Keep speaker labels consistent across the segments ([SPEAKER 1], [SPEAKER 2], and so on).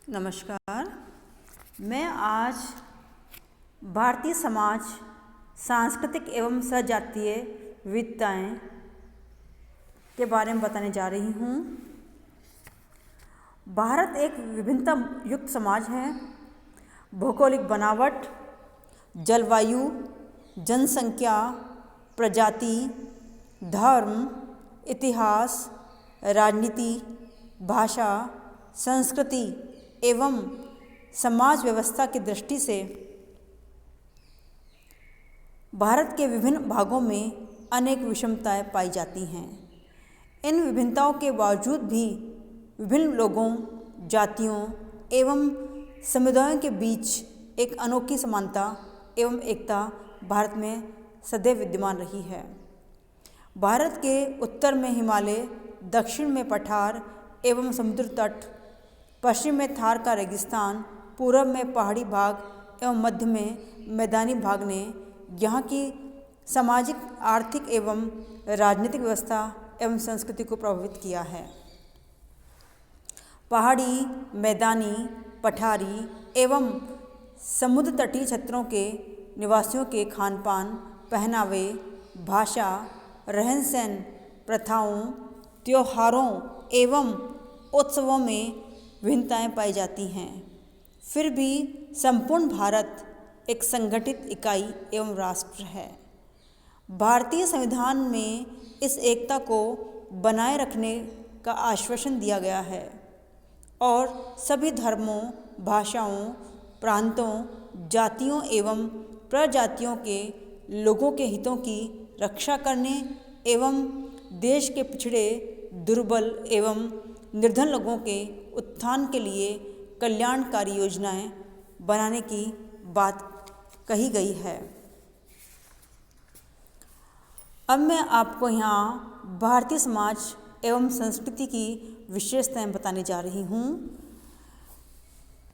[SPEAKER 1] नमस्कार। मैं आज भारतीय समाज, सांस्कृतिक एवं सजातीय विविधताएं के बारे में बताने जा रही हूँ। भारत एक विभिन्नता युक्त समाज है। भौगोलिक बनावट, जलवायु, जनसंख्या, प्रजाति, धर्म, इतिहास, राजनीति, भाषा, संस्कृति एवं समाज व्यवस्था की दृष्टि से भारत के विभिन्न भागों में अनेक विषमताएं पाई जाती हैं। इन विभिन्नताओं के बावजूद भी विभिन्न लोगों, जातियों एवं समुदायों के बीच एक अनोखी समानता एवं एकता भारत में सदैव विद्यमान रही है। भारत के उत्तर में हिमालय, दक्षिण में पठार एवं समुद्र तट, पश्चिम में थार का रेगिस्तान, पूर्व में पहाड़ी भाग एवं मध्य में मैदानी भाग ने यहाँ की सामाजिक, आर्थिक एवं राजनीतिक व्यवस्था एवं संस्कृति को प्रभावित किया है। पहाड़ी, मैदानी, पठारी एवं समुद्र तटीय क्षेत्रों के निवासियों के खान पान, पहनावे, भाषा, रहन सहन, प्रथाओं, त्योहारों एवं उत्सवों में भिन्नताएं पाई जाती हैं। फिर भी संपूर्ण भारत एक संगठित इकाई एवं राष्ट्र है। भारतीय संविधान में इस एकता को बनाए रखने का आश्वासन दिया गया है और सभी धर्मों, भाषाओं, प्रांतों, जातियों एवं प्रजातियों के लोगों के हितों की रक्षा करने एवं देश के पिछड़े, दुर्बल एवं निर्धन लोगों के उत्थान के लिए कल्याणकारी योजनाएं बनाने की बात कही गई है। अब मैं आपको यहाँ भारतीय समाज एवं संस्कृति की विशेषताएं बताने जा रही हूँ,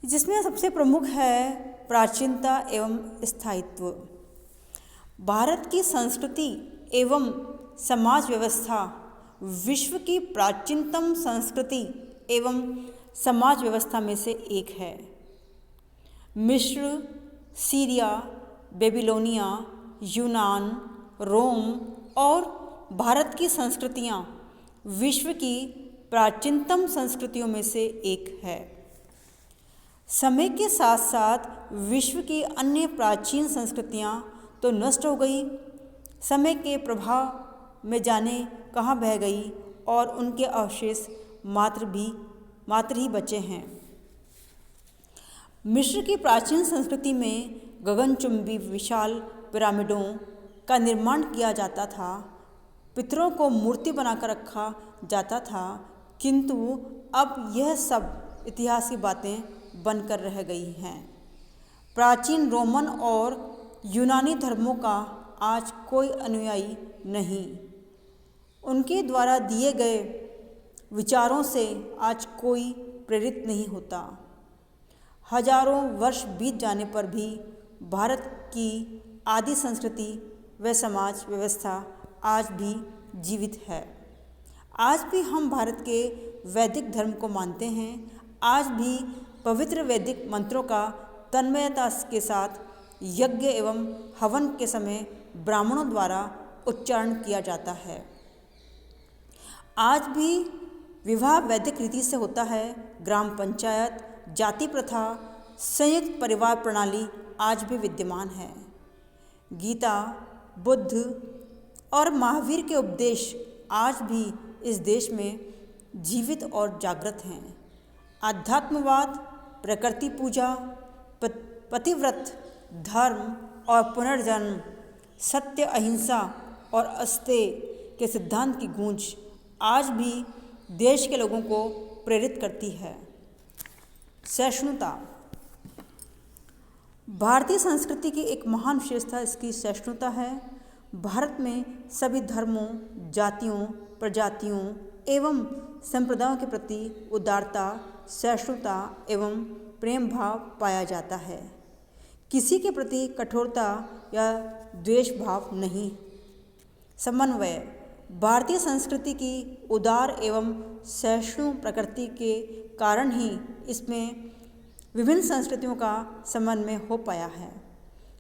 [SPEAKER 1] जिसमें सबसे प्रमुख है प्राचीनता एवं स्थायित्व। भारत की संस्कृति एवं समाज व्यवस्था विश्व की प्राचीनतम संस्कृति एवं समाज व्यवस्था में से एक है। मिस्र, सीरिया, बेबीलोनिया, यूनान, रोम और भारत की संस्कृतियाँ विश्व की प्राचीनतम संस्कृतियों में से एक है। समय के साथ साथ विश्व की अन्य प्राचीन संस्कृतियाँ तो नष्ट हो गई, समय के प्रभाव में जाने कहाँ बह गई और उनके अवशेष मात्र ही बचे हैं। मिस्र की प्राचीन संस्कृति में गगनचुंबी विशाल पिरामिडों का निर्माण किया जाता था। पितरों को मूर्ति बनाकर रखा जाता था, किंतु अब यह सब इतिहास की बातें बनकर रह गई हैं। प्राचीन रोमन और यूनानी धर्मों का आज कोई अनुयायी नहीं। उनके द्वारा दिए गए विचारों से आज कोई प्रेरित नहीं होता। हजारों वर्ष बीत जाने पर भी भारत की आदि संस्कृति व समाज व्यवस्था आज भी जीवित है। आज भी हम भारत के वैदिक धर्म को मानते हैं। आज भी पवित्र वैदिक मंत्रों का तन्मयता के साथ यज्ञ एवं हवन के समय ब्राह्मणों द्वारा उच्चारण किया जाता है। आज भी विवाह वैदिक रीति से होता है। ग्राम पंचायत, जाति प्रथा, संयुक्त परिवार प्रणाली आज भी विद्यमान है। गीता, बुद्ध और महावीर के उपदेश आज भी इस देश में जीवित और जागृत हैं। आध्यात्मवाद, प्रकृति पूजा, पतिव्रत धर्म और पुनर्जन्म, सत्य, अहिंसा और अस्तेय के सिद्धांत की गूंज आज भी देश के लोगों को प्रेरित करती है। सहिष्णुता भारतीय संस्कृति की एक महान विशेषता इसकी सहिष्णुता है। भारत में सभी धर्मों, जातियों, प्रजातियों एवं संप्रदायों के प्रति उदारता, सहिष्णुता एवं प्रेम भाव पाया जाता है। किसी के प्रति कठोरता या द्वेष भाव नहीं। समन्वय भारतीय संस्कृति की उदार एवं सहिष्णु प्रकृति के कारण ही इसमें विभिन्न संस्कृतियों का समन्वय हो पाया है।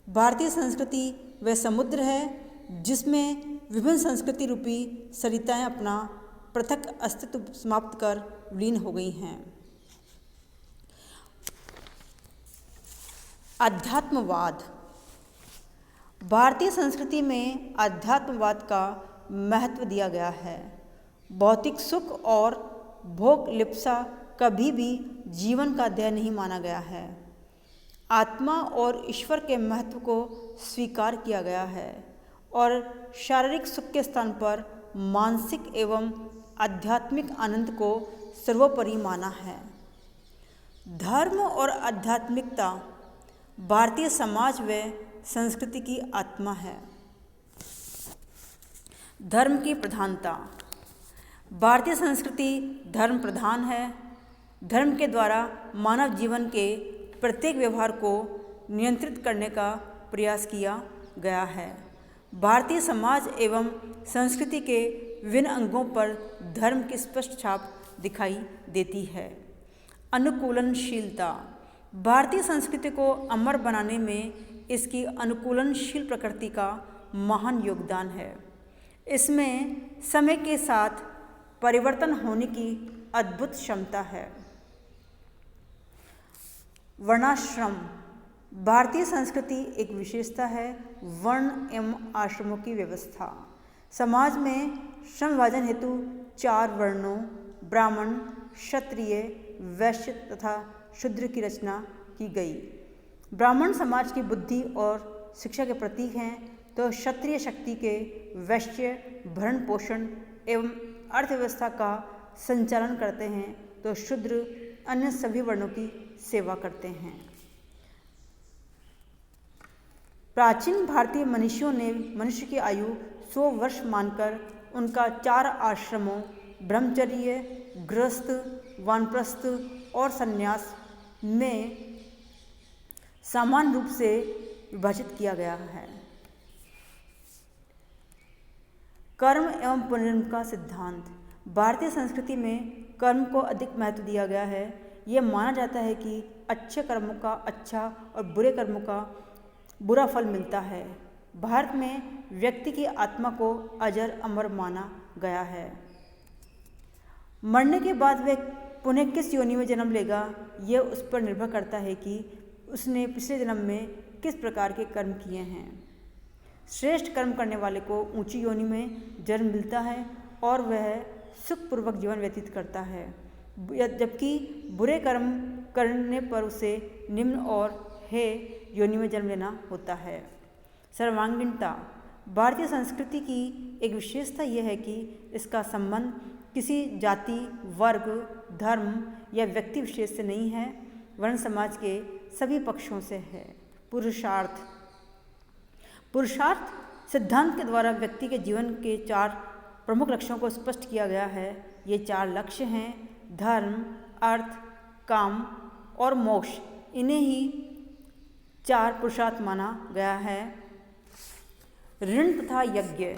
[SPEAKER 1] भारतीय संस्कृति वह समुद्र है जिसमें विभिन्न संस्कृति रूपी सरिताएं अपना पृथक अस्तित्व समाप्त कर विलीन हो गई हैं। अध्यात्मवाद। भारतीय संस्कृति में अध्यात्मवाद का महत्व दिया गया है। भौतिक सुख और भोग लिप्सा कभी भी जीवन का ध्येय नहीं माना गया है। आत्मा और ईश्वर के महत्व को स्वीकार किया गया है और शारीरिक सुख के स्थान पर मानसिक एवं आध्यात्मिक आनंद को सर्वोपरि माना है। धर्म और आध्यात्मिकता भारतीय समाज व संस्कृति की आत्मा है। धर्म की प्रधानता। भारतीय संस्कृति धर्म प्रधान है। धर्म के द्वारा मानव जीवन के प्रत्येक व्यवहार को नियंत्रित करने का प्रयास किया गया है। भारतीय समाज एवं संस्कृति के विभिन्न अंगों पर धर्म की स्पष्ट छाप दिखाई देती है। अनुकूलनशीलता। भारतीय संस्कृति को अमर बनाने में इसकी अनुकूलनशील प्रकृति का महान योगदान है। इसमें समय के साथ परिवर्तन होने की अद्भुत क्षमता है। वर्णाश्रम। भारतीय संस्कृति एक विशेषता है वर्ण एवं आश्रमों की व्यवस्था। समाज में श्रम विभाजन हेतु 4 वर्णों ब्राह्मण, क्षत्रिय, वैश्य तथा शूद्र की रचना की गई। ब्राह्मण समाज की बुद्धि और शिक्षा के प्रतीक हैं, तो क्षत्रिय शक्ति के, वैश्य भरण पोषण एवं अर्थव्यवस्था का संचालन करते हैं, तो शूद्र अन्य सभी वर्णों की सेवा करते हैं। प्राचीन भारतीय मनीषियों ने मनुष्य की आयु 100 वर्ष मानकर उनका 4 आश्रमों ब्रह्मचर्य, गृहस्थ, वानप्रस्थ और संन्यास में समान रूप से विभाजित किया गया है। कर्म एवं पुनर्जन्म का सिद्धांत। भारतीय संस्कृति में कर्म को अधिक महत्व दिया गया है। यह माना जाता है कि अच्छे कर्मों का अच्छा और बुरे कर्मों का बुरा फल मिलता है। भारत में व्यक्ति की आत्मा को अजर अमर माना गया है। मरने के बाद वह पुनः किस योनि में जन्म लेगा, यह उस पर निर्भर करता है कि उसने पिछले जन्म में किस प्रकार के कर्म किए हैं। श्रेष्ठ कर्म करने वाले को ऊंची योनि में जन्म मिलता है और वह सुखपूर्वक जीवन व्यतीत करता है, जबकि बुरे कर्म करने पर उसे निम्न और हे योनि में जन्म लेना होता है। सर्वांगीणता। भारतीय संस्कृति की एक विशेषता यह है कि इसका संबंध किसी जाति, वर्ग, धर्म या व्यक्ति विशेष से नहीं है, वर्ण समाज के सभी पक्षों से है। पुरुषार्थ। पुरुषार्थ सिद्धांत के द्वारा व्यक्ति के जीवन के 4 प्रमुख लक्ष्यों को स्पष्ट किया गया है। ये 4 लक्ष्य हैं धर्म, अर्थ, काम और मोक्ष। इन्हें ही 4 पुरुषार्थ माना गया है। ऋण तथा यज्ञ।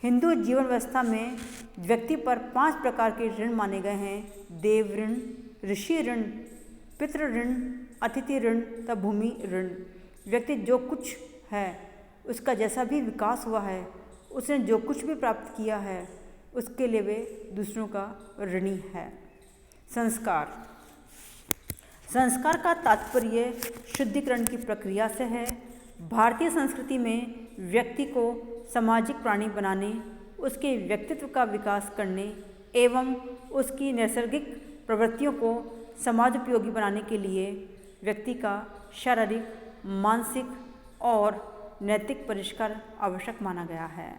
[SPEAKER 1] हिंदू जीवन व्यवस्था में व्यक्ति पर 5 प्रकार के ऋण माने गए हैं। देव ऋण, ऋषि ऋण, पितृ ऋण, अतिथि ऋण तथा भूमि ऋण। व्यक्ति जो कुछ है उसका जैसा भी विकास हुआ है, उसने जो कुछ भी प्राप्त किया है, उसके लिए वे दूसरों का ऋणी है। संस्कार। संस्कार का तात्पर्य शुद्धिकरण की प्रक्रिया से है। भारतीय संस्कृति में व्यक्ति को सामाजिक प्राणी बनाने, उसके व्यक्तित्व का विकास करने एवं उसकी नैसर्गिक प्रवृत्तियों को समाजोपयोगी बनाने के लिए व्यक्ति का शारीरिक, मानसिक और नैतिक परिष्कार आवश्यक माना गया है।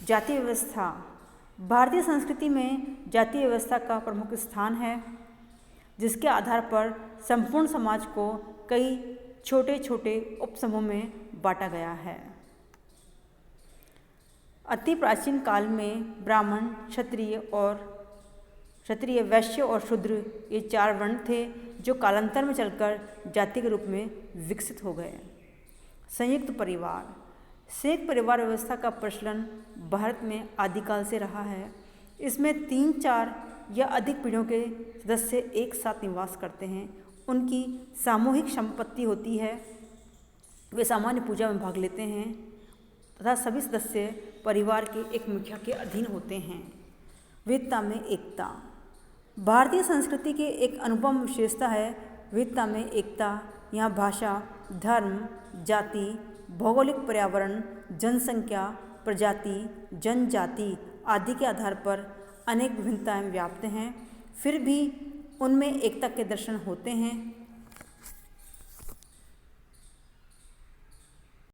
[SPEAKER 1] जाति व्यवस्था। भारतीय संस्कृति में जातीय व्यवस्था का प्रमुख स्थान है, जिसके आधार पर संपूर्ण समाज को कई छोटे छोटे उपसमूहों में बांटा गया है। अति प्राचीन काल में ब्राह्मण, क्षत्रिय, वैश्य और शूद्र ये 4 वर्ण थे, जो कालांतर में चलकर जाति के रूप में विकसित हो गए। संयुक्त परिवार। संयुक्त परिवार व्यवस्था का प्रचलन भारत में आदिकाल से रहा है। इसमें 3-4 या अधिक पीढ़ियों के सदस्य एक साथ निवास करते हैं। उनकी सामूहिक संपत्ति होती है। वे सामान्य पूजा में भाग लेते हैं तथा सभी सदस्य परिवार के एक मुखिया के अधीन होते हैं। विविधता में एकता। भारतीय संस्कृति की एक अनुपम विशेषता है विविधता में एकता। यहाँ भाषा, धर्म, जाति, भौगोलिक पर्यावरण, जनसंख्या, प्रजाति, जनजाति आदि के आधार पर अनेक विभिन्नताएं व्याप्त हैं, फिर भी उनमें एकता के दर्शन होते हैं।